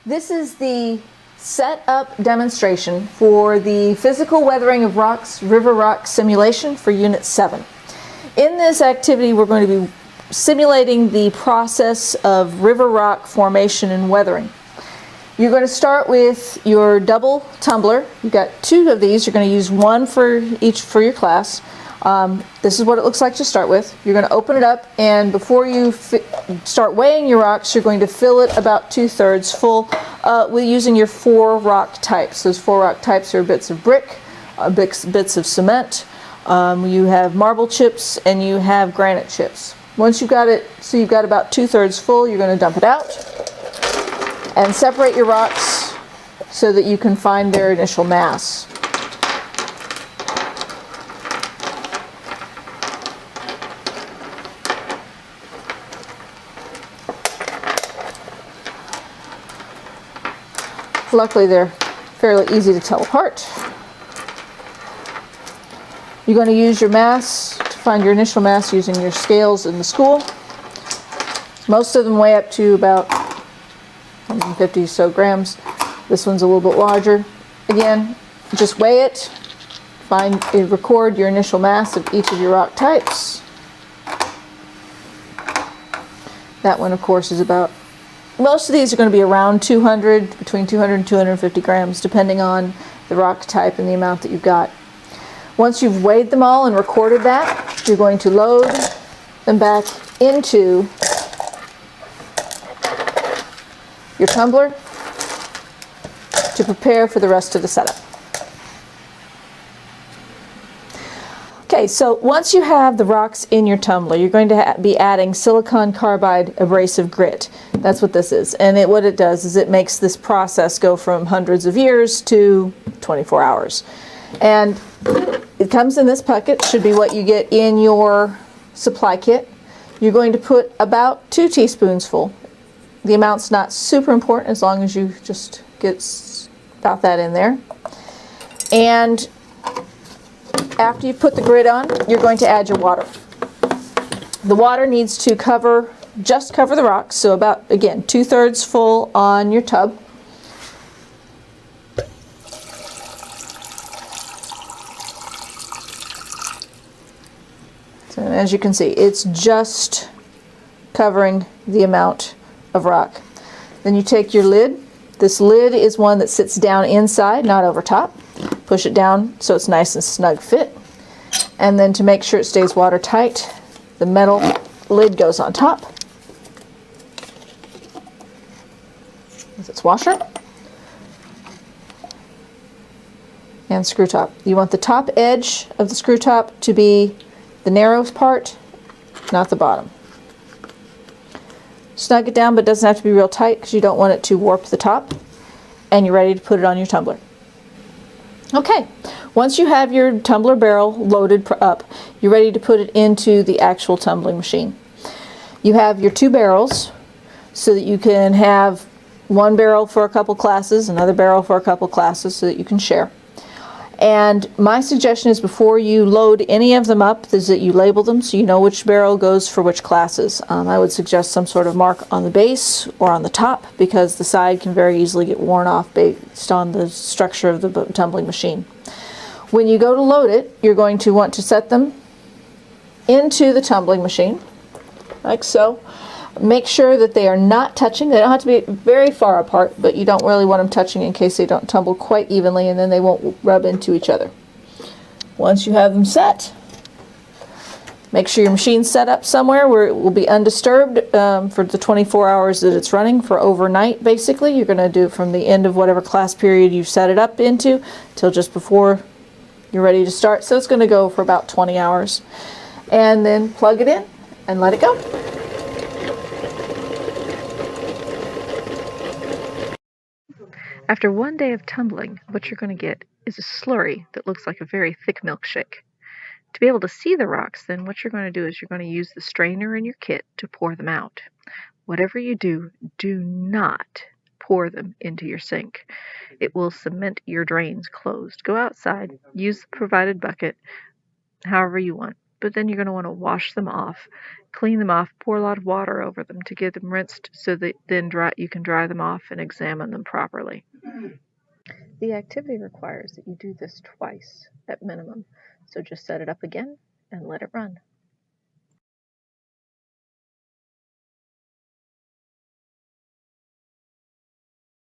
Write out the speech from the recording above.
This is the setup demonstration for the physical weathering of rocks, river rock simulation for Unit 7. In this activity, we're going to be simulating the process of river rock formation and weathering. You're going to start with your double tumbler. You've got two of these. You're going to use one for each for your class. This is what it looks like to start with. You're going to open it up, and before you start weighing your rocks, you're going to fill it about 2/3 full with using your 4 rock types. Those 4 rock types are bits of brick, bits of cement, you have marble chips, and you have granite chips. Once you've got it, so you've got about 2/3 full, you're going to dump it out and separate your rocks so that you can find their initial mass. Luckily, they're fairly easy to tell apart. You're going to use your mass to find your initial mass using your scales in the school. Most of them weigh up to about 150 or so grams. This one's a little bit larger. Again, just weigh it, record your initial mass of each of your rock types. That one, of course, is about, most of these are going to be around 200, between 200 and 250 grams, depending on the rock type and the amount that you've got. Once you've weighed them all and recorded that, you're going to load them back into your tumbler to prepare for the rest of the setup. Okay, so once you have the rocks in your tumbler, you're going to be adding silicon carbide abrasive grit. That's what this is. And what it does is it makes this process go from hundreds of years to 24 hours. And it comes in this bucket, should be what you get in your supply kit. You're going to put about 2 teaspoons full. The amount's not super important as long as you just get about that in there. And after you put the grit on, you're going to add your water. The water needs to just cover the rocks, so about, again, 2/3 full on your tub. So as you can see, it's just covering the amount of rock. Then you take your lid. This lid is one that sits down inside, not over top. Push it down so it's nice and snug fit. And then to make sure it stays watertight, the metal lid goes on top with its washer and screw top. You want the top edge of the screw top to be the narrowest part, not the bottom. Snug it down, but it doesn't have to be real tight because you don't want it to warp the top. And you're ready to put it on your tumbler. Okay, once you have your tumbler barrel loaded up, you're ready to put it into the actual tumbling machine. You have your 2 barrels so that you can have one barrel for a couple classes, another barrel for a couple classes so that you can share. And my suggestion is before you load any of them up is that you label them so you know which barrel goes for which classes. I would suggest some sort of mark on the base or on the top because the side can very easily get worn off based on the structure of the tumbling machine. When you go to load it, you're going to want to set them into the tumbling machine, like so. Make sure that they are not touching. They don't have to be very far apart, but you don't really want them touching in case they don't tumble quite evenly, and then they won't rub into each other. Once you have them set, make sure your machine's set up somewhere where it will be undisturbed for the 24 hours that it's running, for overnight basically. You're going to do it from the end of whatever class period you've set it up into till just before you're ready to start. So it's going to go for about 20 hours. And then plug it in and let it go. After one day of tumbling, what you're going to get is a slurry that looks like a very thick milkshake. To be able to see the rocks, then what you're going to do is you're going to use the strainer in your kit to pour them out. Whatever you do, do not pour them into your sink. It will cement your drains closed. Go outside, use the provided bucket, however you want. But then you're going to want to wash them off Clean them off, pour a lot of water over them to get them rinsed so that then you can dry them off and examine them properly. The activity requires that you do this twice at minimum, so just set it up again and let it run.